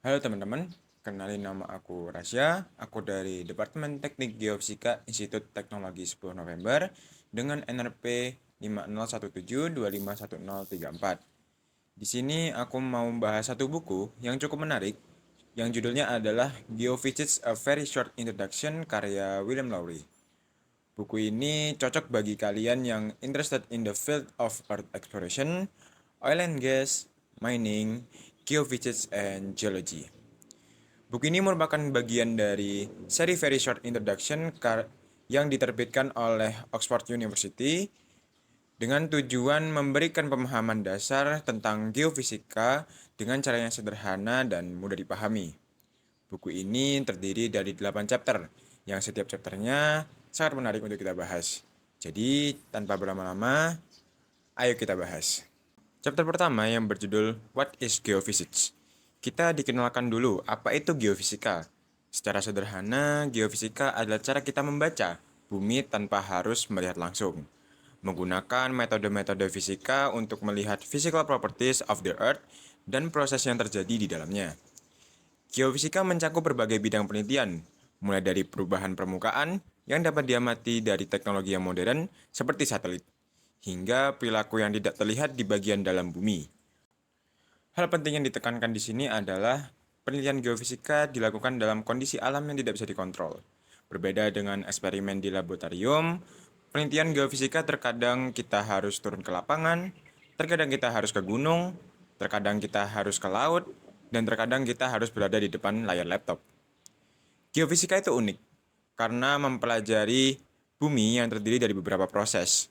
Halo teman-teman, kenalin nama aku Rasya, aku dari Departemen Teknik Geofisika Institut Teknologi 10 November dengan NRP 5017251034. Di sini aku mau membahas satu buku yang cukup menarik, yang judulnya adalah Geophysics A Very Short Introduction karya William Lowry. Buku ini cocok bagi kalian yang interested in the field of Earth exploration, oil and gas, mining, geophysics, and geology. Buku ini merupakan bagian dari seri Very Short Introduction yang diterbitkan oleh Oxford University dengan tujuan memberikan pemahaman dasar tentang geofisika dengan cara yang sederhana dan mudah dipahami. Buku ini terdiri dari 8 chapter, yang setiap chapternya sangat menarik untuk kita bahas. Jadi, tanpa berlama-lama, ayo kita bahas. Chapter pertama yang berjudul What is Geophysics? Kita dikenalkan dulu apa itu geofisika. Secara sederhana, geofisika adalah cara kita membaca bumi tanpa harus melihat langsung. Menggunakan metode-metode fisika untuk melihat physical properties of the earth dan proses yang terjadi di dalamnya. Geofisika mencakup berbagai bidang penelitian, mulai dari perubahan permukaan yang dapat diamati dari teknologi yang modern seperti satelit, hingga perilaku yang tidak terlihat di bagian dalam bumi. Hal penting yang ditekankan di sini adalah penelitian geofisika dilakukan dalam kondisi alam yang tidak bisa dikontrol. Berbeda dengan eksperimen di laboratorium, penelitian geofisika terkadang kita harus turun ke lapangan, terkadang kita harus ke gunung, terkadang kita harus ke laut, dan terkadang kita harus berada di depan layar laptop. Geofisika itu unik karena mempelajari bumi yang terdiri dari beberapa proses.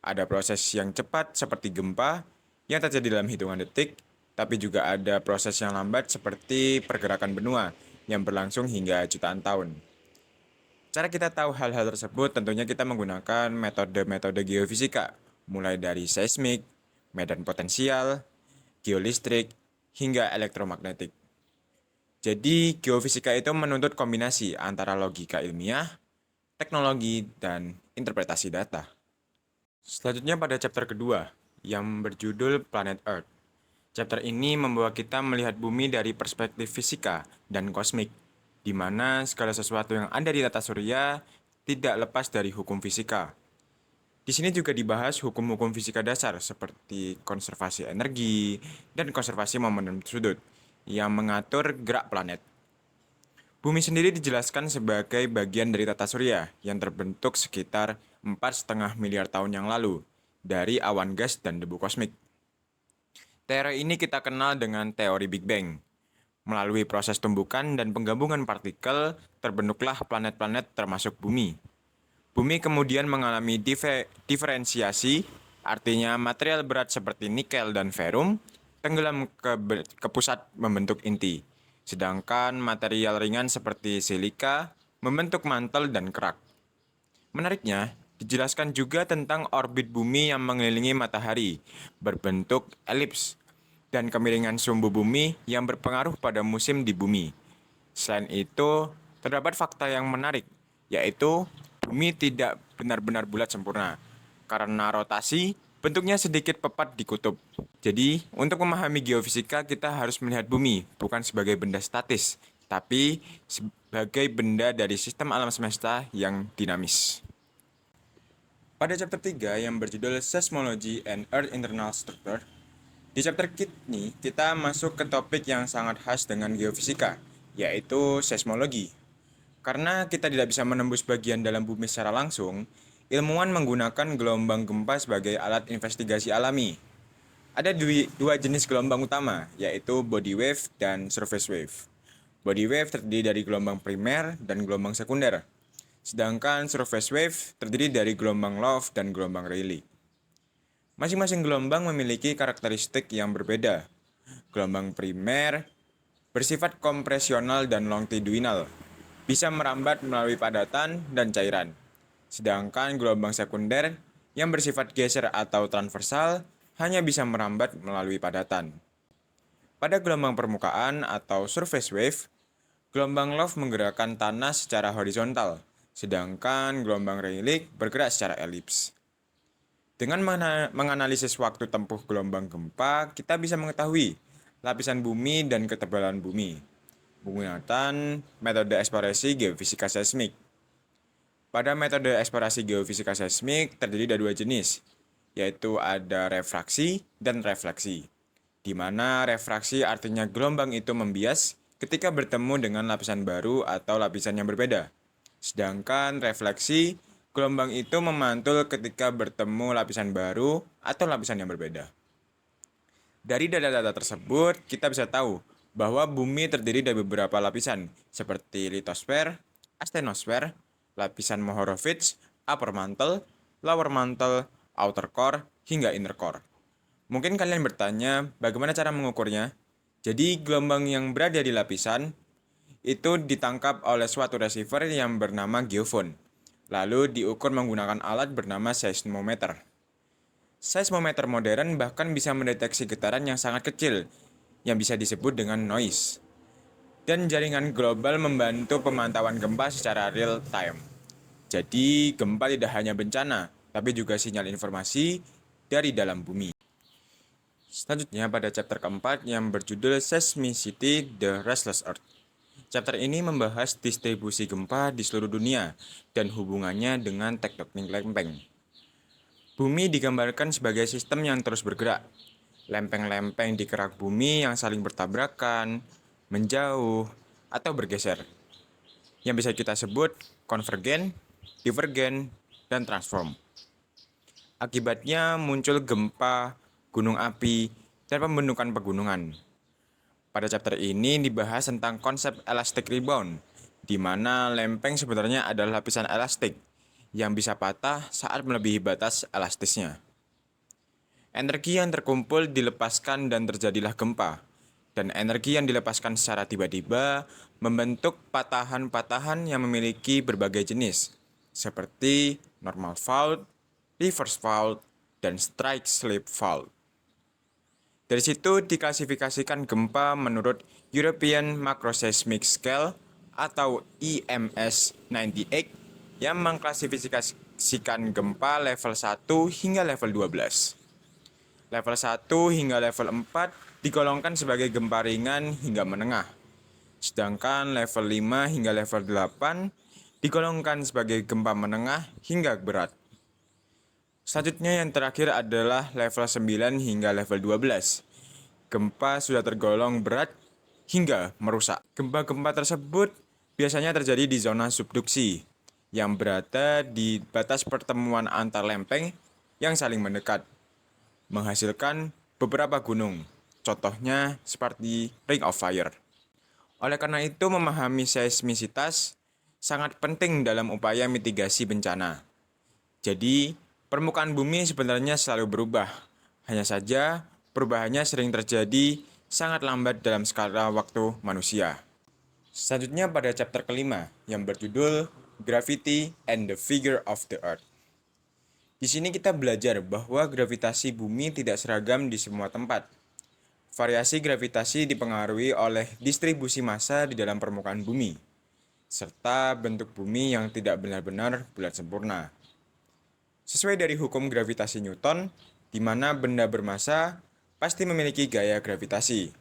Ada proses yang cepat seperti gempa yang terjadi dalam hitungan detik, tapi juga ada proses yang lambat seperti pergerakan benua yang berlangsung hingga jutaan tahun. Cara kita tahu hal-hal tersebut tentunya kita menggunakan metode-metode geofisika, mulai dari seismik, medan potensial, geolistrik, hingga elektromagnetik. Jadi, geofisika itu menuntut kombinasi antara logika ilmiah, teknologi, dan interpretasi data. Selanjutnya pada chapter kedua, yang berjudul Planet Earth. Chapter ini membawa kita melihat bumi dari perspektif fisika dan kosmik, di mana segala sesuatu yang ada di tata surya tidak lepas dari hukum fisika. Di sini juga dibahas hukum-hukum fisika dasar seperti konservasi energi dan konservasi momentum sudut yang mengatur gerak planet. Bumi sendiri dijelaskan sebagai bagian dari tata surya yang terbentuk sekitar 4,5 miliar tahun yang lalu dari awan gas dan debu kosmik. Teori ini kita kenal dengan teori Big Bang. Melalui proses tumbukan dan penggabungan partikel, terbentuklah planet-planet termasuk bumi. Bumi kemudian mengalami diferensiasi, artinya material berat seperti nikel dan ferum tenggelam ke pusat membentuk inti, sedangkan material ringan seperti silika membentuk mantel dan kerak. Menariknya, dijelaskan juga tentang orbit bumi yang mengelilingi matahari, berbentuk elips, dan kemiringan sumbu bumi yang berpengaruh pada musim di bumi. Selain itu, terdapat fakta yang menarik, yaitu bumi tidak benar-benar bulat sempurna. Karena rotasi, bentuknya sedikit pepat di kutub. Jadi, untuk memahami geofisika, kita harus melihat bumi bukan sebagai benda statis, tapi sebagai benda dari sistem alam semesta yang dinamis. Pada chapter 3 yang berjudul Seismology and Earth Internal Structure, di chapter ini kita masuk ke topik yang sangat khas dengan geofisika, yaitu seismologi. Karena kita tidak bisa menembus bagian dalam bumi secara langsung, ilmuwan menggunakan gelombang gempa sebagai alat investigasi alami. Ada dua jenis gelombang utama, yaitu body wave dan surface wave. Body wave terdiri dari gelombang primer dan gelombang sekunder, sedangkan surface wave terdiri dari gelombang Love dan gelombang Rayleigh. Masing-masing gelombang memiliki karakteristik yang berbeda. Gelombang primer bersifat kompresional dan longitudinal, bisa merambat melalui padatan dan cairan. Sedangkan gelombang sekunder yang bersifat geser atau transversal hanya bisa merambat melalui padatan. Pada gelombang permukaan atau surface wave, gelombang Love menggerakkan tanah secara horizontal, sedangkan gelombang Rayleigh bergerak secara elips. Dengan menganalisis waktu tempuh gelombang gempa, kita bisa mengetahui lapisan bumi dan ketebalan bumi. menggunakan metode eksplorasi geofisika seismik. Pada metode eksplorasi geofisika seismik terdiri dari dua jenis, yaitu ada refraksi dan refleksi, di mana refraksi artinya gelombang itu membias ketika bertemu dengan lapisan baru atau lapisan yang berbeda. Sedangkan refleksi, gelombang itu memantul ketika bertemu lapisan baru atau lapisan yang berbeda. Dari data-data tersebut, kita bisa tahu bahwa bumi terdiri dari beberapa lapisan, seperti litosfer, astenosfer, lapisan Mohorovic, upper mantle, lower mantle, outer core, hingga inner core. Mungkin kalian bertanya, bagaimana cara mengukurnya? Jadi, gelombang yang berada di lapisan itu ditangkap oleh suatu receiver yang bernama geofone, lalu diukur menggunakan alat bernama seismometer. Seismometer modern bahkan bisa mendeteksi getaran yang sangat kecil, yang bisa disebut dengan noise. Dan jaringan global membantu pemantauan gempa secara real time. Jadi, gempa tidak hanya bencana, tapi juga sinyal informasi dari dalam bumi. Selanjutnya pada chapter keempat yang berjudul Seismicity The Restless Earth. Chapter ini membahas distribusi gempa di seluruh dunia dan hubungannya dengan tektonik lempeng. Bumi digambarkan sebagai sistem yang terus bergerak. Lempeng-lempeng di kerak bumi yang saling bertabrakan, menjauh, atau bergeser. Yang bisa kita sebut konvergen, divergen, dan transform. Akibatnya muncul gempa, gunung api, dan pembentukan pegunungan. Pada chapter ini dibahas tentang konsep elastic rebound, di mana lempeng sebenarnya adalah lapisan elastik yang bisa patah saat melebihi batas elastisnya. Energi yang terkumpul dilepaskan dan terjadilah gempa, dan energi yang dilepaskan secara tiba-tiba membentuk patahan-patahan yang memiliki berbagai jenis, seperti normal fault, reverse fault, dan strike slip fault. Dari situ diklasifikasikan gempa menurut European Macroseismic Scale atau EMS 98 yang mengklasifikasikan gempa level 1 hingga level 12. Level 1 hingga level 4 digolongkan sebagai gempa ringan hingga menengah. Sedangkan level 5 hingga level 8 digolongkan sebagai gempa menengah hingga berat. Selanjutnya yang terakhir adalah level 9 hingga level 12. Gempa sudah tergolong berat hingga merusak. Gempa-gempa tersebut biasanya terjadi di zona subduksi yang berada di batas pertemuan antar lempeng yang saling mendekat, menghasilkan beberapa gunung. Contohnya seperti Ring of Fire. Oleh karena itu, memahami seismisitas sangat penting dalam upaya mitigasi bencana. Jadi, permukaan bumi sebenarnya selalu berubah. Hanya saja, perubahannya sering terjadi sangat lambat dalam skala waktu manusia. Selanjutnya pada chapter kelima yang berjudul Gravity and the Figure of the Earth. Di sini kita belajar bahwa gravitasi bumi tidak seragam di semua tempat. Variasi gravitasi dipengaruhi oleh distribusi massa di dalam permukaan bumi, serta bentuk bumi yang tidak benar-benar bulat sempurna. Sesuai dari hukum gravitasi Newton, di mana benda bermassa pasti memiliki gaya gravitasi,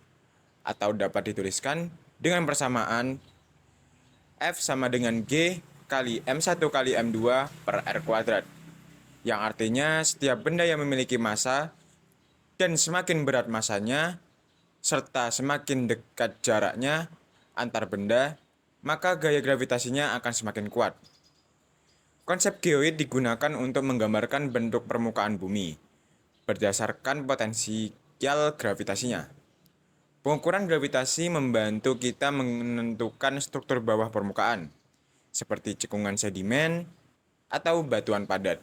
atau dapat dituliskan dengan persamaan F sama dengan G kali M1 kali M2 per R kuadrat, yang artinya setiap benda yang memiliki massa dan semakin berat massanya, serta semakin dekat jaraknya antar benda, maka gaya gravitasinya akan semakin kuat. Konsep geoid digunakan untuk menggambarkan bentuk permukaan bumi berdasarkan potensial gravitasinya. Pengukuran gravitasi membantu kita menentukan struktur bawah permukaan, seperti cekungan sedimen atau batuan padat.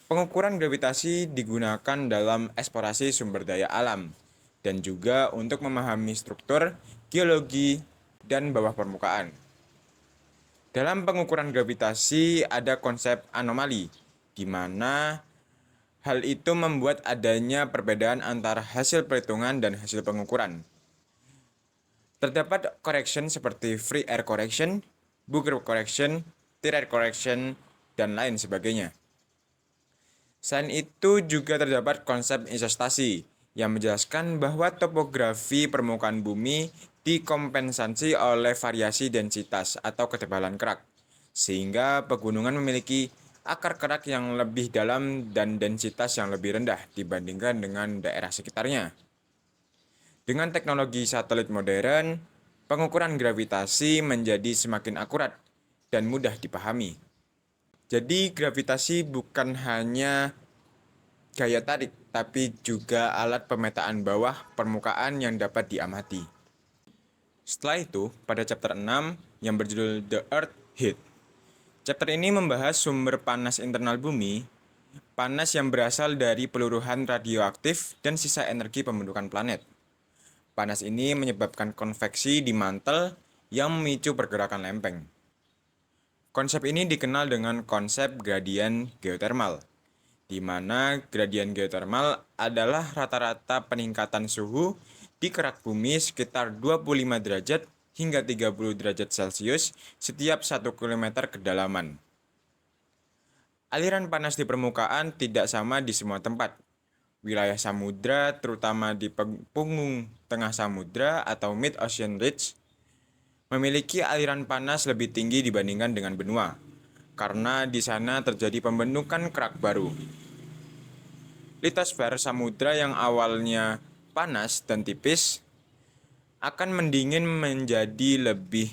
Pengukuran gravitasi digunakan dalam eksplorasi sumber daya alam dan juga untuk memahami struktur, geologi, dan bawah permukaan. Dalam pengukuran gravitasi ada konsep anomali, di mana hal itu membuat adanya perbedaan antara hasil perhitungan dan hasil pengukuran. Terdapat correction seperti free air correction, Booker correction, tear air correction, dan lain sebagainya. Selain itu juga terdapat konsep isostasi, yang menjelaskan bahwa topografi permukaan bumi dikompensasi oleh variasi densitas atau ketebalan kerak, sehingga pegunungan memiliki akar kerak yang lebih dalam dan densitas yang lebih rendah dibandingkan dengan daerah sekitarnya. Dengan teknologi satelit modern, pengukuran gravitasi menjadi semakin akurat dan mudah dipahami. Jadi gravitasi bukan hanya gaya tarik, tapi juga alat pemetaan bawah permukaan yang dapat diamati. Setelah itu, pada chapter 6 yang berjudul The Earth Heat. Chapter ini membahas sumber panas internal bumi, panas yang berasal dari peluruhan radioaktif dan sisa energi pembentukan planet. Panas ini menyebabkan konveksi di mantel yang memicu pergerakan lempeng. Konsep ini dikenal dengan konsep gradien geotermal, di mana gradien geotermal adalah rata-rata peningkatan suhu di kerak bumi sekitar 25 derajat hingga 30 derajat Celcius setiap 1 km kedalaman. Aliran panas di permukaan tidak sama di semua tempat. Wilayah samudra, terutama di punggung tengah samudra atau mid-ocean ridge, memiliki aliran panas lebih tinggi dibandingkan dengan benua, karena di sana terjadi pembentukan kerak baru. Litosfer samudra yang awalnya panas dan tipis akan mendingin menjadi lebih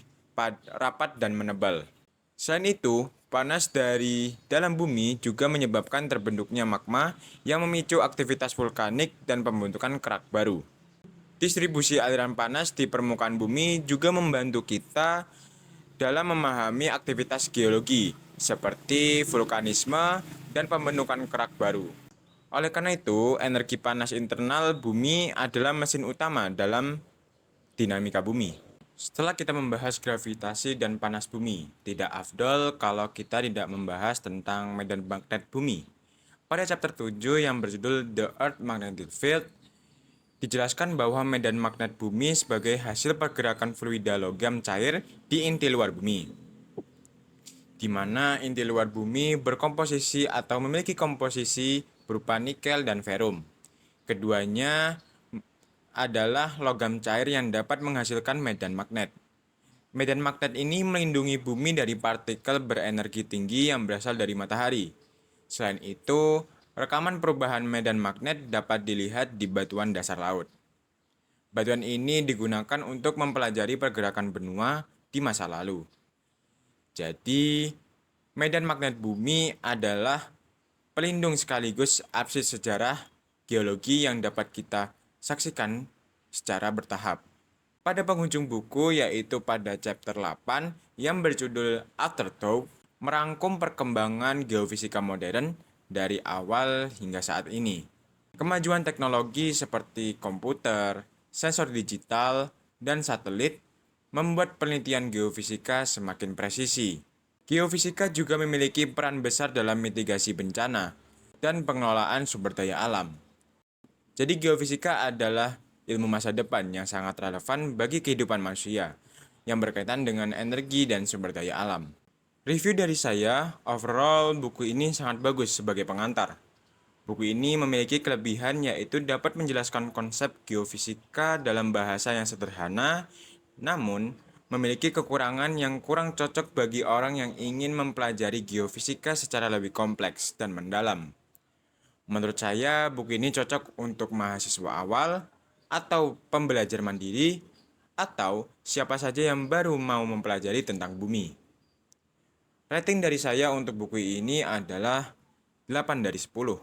rapat dan menebal. Selain itu, panas dari dalam bumi juga menyebabkan terbentuknya magma yang memicu aktivitas vulkanik dan pembentukan kerak baru. Distribusi aliran panas di permukaan bumi juga membantu kita dalam memahami aktivitas geologi seperti vulkanisme dan pembentukan kerak baru. Oleh karena itu, energi panas internal bumi adalah mesin utama dalam dinamika bumi. Setelah kita membahas gravitasi dan panas bumi, tidak afdol kalau kita tidak membahas tentang medan magnet bumi. Pada chapter 7 yang berjudul The Earth Magnetic Field, dijelaskan bahwa medan magnet bumi sebagai hasil pergerakan fluida logam cair di inti luar bumi, di mana inti luar bumi berkomposisi atau memiliki komposisi berupa nikel dan ferum. Keduanya adalah logam cair yang dapat menghasilkan medan magnet. Medan magnet ini melindungi bumi dari partikel berenergi tinggi yang berasal dari matahari. Selain itu, rekaman perubahan medan magnet dapat dilihat di batuan dasar laut. Batuan ini digunakan untuk mempelajari pergerakan benua di masa lalu. Jadi, medan magnet bumi adalah pelindung sekaligus arsip sejarah geologi yang dapat kita saksikan secara bertahap. Pada penghujung buku, yaitu pada chapter 8 yang berjudul Afterthought, merangkum perkembangan geofisika modern dari awal hingga saat ini. Kemajuan teknologi seperti komputer, sensor digital, dan satelit membuat penelitian geofisika semakin presisi. Geofisika juga memiliki peran besar dalam mitigasi bencana dan pengelolaan sumber daya alam. Jadi geofisika adalah ilmu masa depan yang sangat relevan bagi kehidupan manusia yang berkaitan dengan energi dan sumber daya alam. Review dari saya, overall buku ini sangat bagus sebagai pengantar. Buku ini memiliki kelebihan yaitu dapat menjelaskan konsep geofisika dalam bahasa yang sederhana, namun memiliki kekurangan yang kurang cocok bagi orang yang ingin mempelajari geofisika secara lebih kompleks dan mendalam. Menurut saya, buku ini cocok untuk mahasiswa awal, atau pembelajar mandiri, atau siapa saja yang baru mau mempelajari tentang bumi. Rating dari saya untuk buku ini adalah 8 dari 10.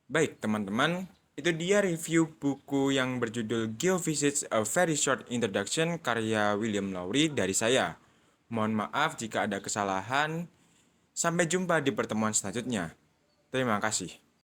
Baik teman-teman, itu dia review buku yang berjudul Geophysics A Very Short Introduction karya William Lowry dari saya. Mohon maaf jika ada kesalahan. Sampai jumpa di pertemuan selanjutnya. Terima kasih.